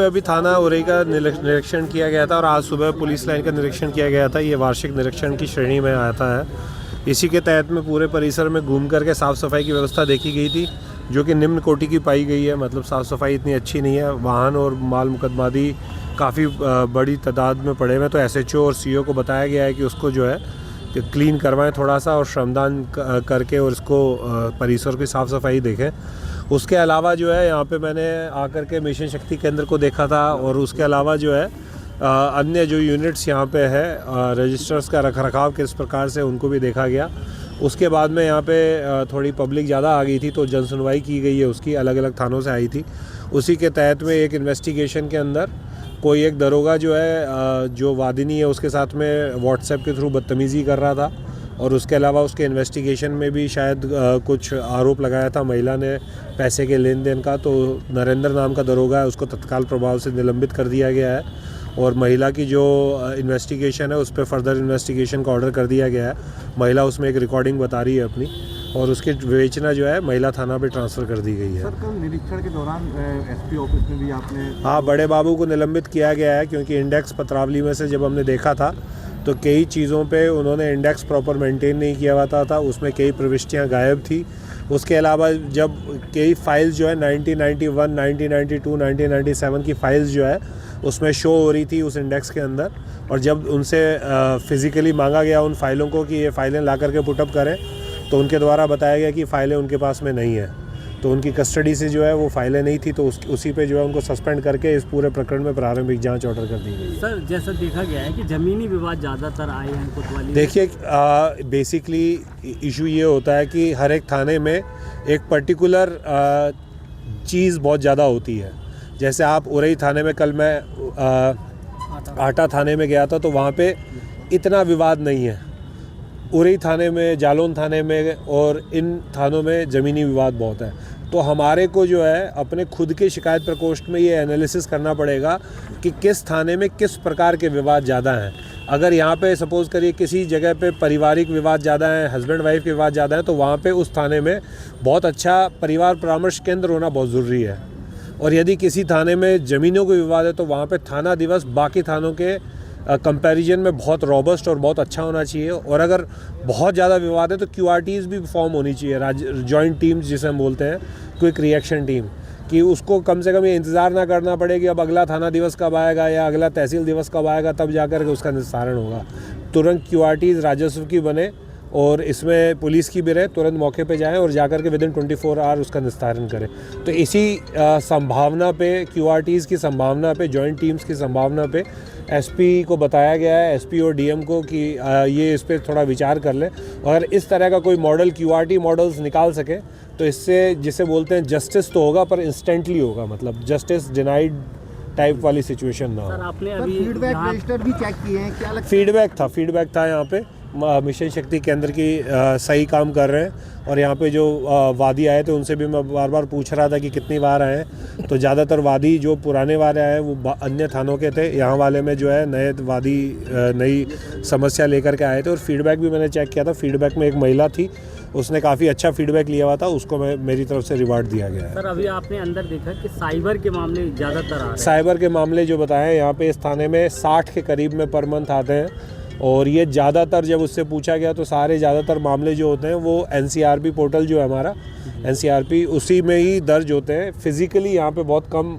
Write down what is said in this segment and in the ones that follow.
पे अभी थाना उरई का निरीक्षण किया गया था और आज सुबह पुलिस लाइन का निरीक्षण किया गया था। ये वार्षिक निरीक्षण की श्रेणी में आता है। इसी के तहत में पूरे परिसर में घूम करके साफ़ सफाई की व्यवस्था देखी गई थी, जो कि निम्न कोटि की पाई गई है। मतलब साफ़ सफाई इतनी अच्छी नहीं है। वाहन और माल मुकदमादी काफ़ी बड़ी तादाद में पड़े हुए हैं। तो SHO और CO को बताया गया है कि उसको जो है कि क्लीन करवाएं थोड़ा सा और श्रमदान करके और इसको परिसर की साफ़ सफाई देखें। उसके अलावा जो है यहाँ पे मैंने आकर के मिशन शक्ति केंद्र को देखा था और उसके अलावा जो है अन्य जो यूनिट्स यहाँ पे है रजिस्टर्स का रखरखाव किस प्रकार से उनको भी देखा गया। उसके बाद में यहाँ पे थोड़ी पब्लिक ज़्यादा आ गई थी तो जन सुनवाई की गई है, उसकी अलग अलग थानों से आई थी। उसी के तहत में एक इन्वेस्टिगेशन के अंदर कोई एक दरोगा जो है जो वादिनी है उसके साथ में व्हाट्सएप के थ्रू बदतमीज़ी कर रहा था और उसके अलावा उसके इन्वेस्टिगेशन में भी शायद कुछ आरोप लगाया था महिला ने पैसे के लेन देन का। तो नरेंद्र नाम का दरोगा है, उसको तत्काल प्रभाव से निलंबित कर दिया गया है और महिला की जो इन्वेस्टिगेशन है उस पर फर्दर इन्वेस्टिगेशन का ऑर्डर कर दिया गया है। महिला उसमें एक रिकॉर्डिंग बता रही है अपनी और उसकी विवेचना जो है महिला थाना पे ट्रांसफ़र कर दी गई है। सर, कल निरीक्षण के दौरान SP ऑफिस में भी आपने हाँ, बड़े बाबू को निलंबित किया गया है क्योंकि इंडेक्स पत्रावली में से जब हमने देखा था तो कई चीज़ों पे उन्होंने इंडेक्स प्रॉपर मेंटेन नहीं किया हुआ था, उसमें कई प्रविष्टियाँ गायब थी। उसके अलावा जब कई फाइल्स जो है 1991, 1992, 1997 की फाइल्स जो है उसमें शो हो रही थी उस इंडेक्स के अंदर, और जब उनसे फ़िज़िकली मांगा गया उन फाइलों को कि ये फ़ाइलें ला करके पुटअप करें तो उनके द्वारा बताया गया कि फ़ाइलें उनके पास में नहीं है। तो उनकी कस्टडी से जो है वो फाइलें नहीं थी तो उसी पे जो है उनको सस्पेंड करके इस पूरे प्रकरण में प्रारंभिक जांच ऑर्डर कर दी गई है। सर, जैसा देखा गया है कि ज़मीनी विवाद ज़्यादातर आए हैं कोतवाली। देखिए, बेसिकली इशू ये होता है कि हर एक थाने में एक पर्टिकुलर चीज़ बहुत ज़्यादा होती है। जैसे आप उरई थाने में, कल मैं आटा थाने में गया था तो वहाँ पे इतना विवाद नहीं है। उरई थाने में, जालौन थाने में और इन थानों में ज़मीनी विवाद बहुत है। तो हमारे को जो है अपने खुद के शिकायत प्रकोष्ठ में ये एनालिसिस करना पड़ेगा कि किस थाने में किस प्रकार के विवाद ज़्यादा हैं। अगर यहाँ पे सपोज़ करिए किसी जगह पे पारिवारिक विवाद ज़्यादा है, हस्बैंड वाइफ के विवाद ज़्यादा है, तो वहाँ पे उस थाने में बहुत अच्छा परिवार परामर्श केंद्र होना बहुत ज़रूरी है। और यदि किसी थाने में ज़मीनों के विवाद है तो वहाँ पे थाना दिवस बाकी थानों के कंपैरिजन में बहुत रॉबस्ट और बहुत अच्छा होना चाहिए। और अगर बहुत ज़्यादा विवाद है तो QRTs भी फॉर्म होनी चाहिए, जॉइंट टीम्स जिसे हम बोलते हैं, क्विक रिएक्शन टीम, कि उसको कम से कम ये इंतज़ार ना करना पड़े कि अब अगला थाना दिवस कब आएगा या अगला तहसील दिवस कब आएगा तब जाकर के उसका निस्तारण होगा। तुरंत QRTs राजस्व की बने और इसमें पुलिस की भी रहे, तुरंत मौके पे जाएं और जाकर के विदिन 24 आवर उसका निस्तारण करें। तो इसी संभावना पे, QRTs की संभावना पे, जॉइंट टीम्स की संभावना पे SP को बताया गया है, SP और DM को, कि ये इस पर थोड़ा विचार कर लें। अगर इस तरह का कोई मॉडल QRT मॉडल्स निकाल सके तो इससे, जिसे बोलते हैं, जस्टिस तो होगा पर इंस्टेंटली होगा, मतलब जस्टिस डिनाइड टाइप वाली सिचुएशन ना हो। सर, आपने अभी फीडबैक रजिस्टर भी चेक किए हैं क्या? फीडबैक था यहाँ पे। मिशन शक्ति केंद्र की सही काम कर रहे हैं और यहाँ पे जो वादी आए थे उनसे भी मैं बार बार पूछ रहा था कि कितनी बार आए हैं, तो ज़्यादातर वादी जो पुराने वाले आए वो अन्य थानों के थे। यहाँ वाले में जो है नए वादी नई समस्या लेकर के आए थे और फीडबैक भी मैंने चेक किया था। फीडबैक में एक महिला थी, उसने काफ़ी अच्छा फीडबैक लिया हुआ था, उसको मेरी तरफ से रिवार्ड दिया गया है। सर, अभी आपने अंदर देखा कि साइबर के मामले ज़्यादातर आ रहे हैं। साइबर के मामले जो बताएं यहाँ पे इस थाने में 60 के करीब में पर मंथ आते हैं और ये ज़्यादातर, जब उससे पूछा गया तो सारे ज़्यादातर मामले जो होते हैं वो NCRP पोर्टल जो है हमारा, NCRP, उसी में ही दर्ज होते हैं। फिज़िकली यहाँ पे बहुत कम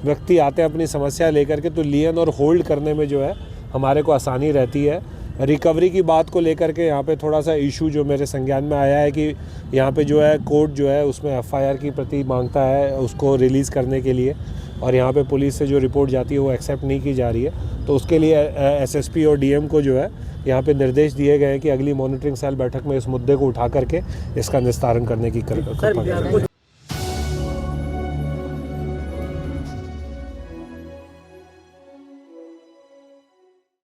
व्यक्ति आते हैं अपनी समस्या लेकर के, तो लियन और होल्ड करने में जो है हमारे को आसानी रहती है। रिकवरी की बात को लेकर के यहाँ पे थोड़ा सा इशू जो मेरे संज्ञान में आया है कि यहाँ पे जो है कोर्ट जो है उसमें FIR की प्रति मांगता है उसको रिलीज़ करने के लिए, और यहाँ पे पुलिस से जो रिपोर्ट जाती है वो एक्सेप्ट नहीं की जा रही है। तो उसके लिए SSP और DM को जो है यहाँ पे निर्देश दिए गए हैं कि अगली मॉनिटरिंग सेल बैठक में इस मुद्दे को उठा करके इसका निस्तारण करने की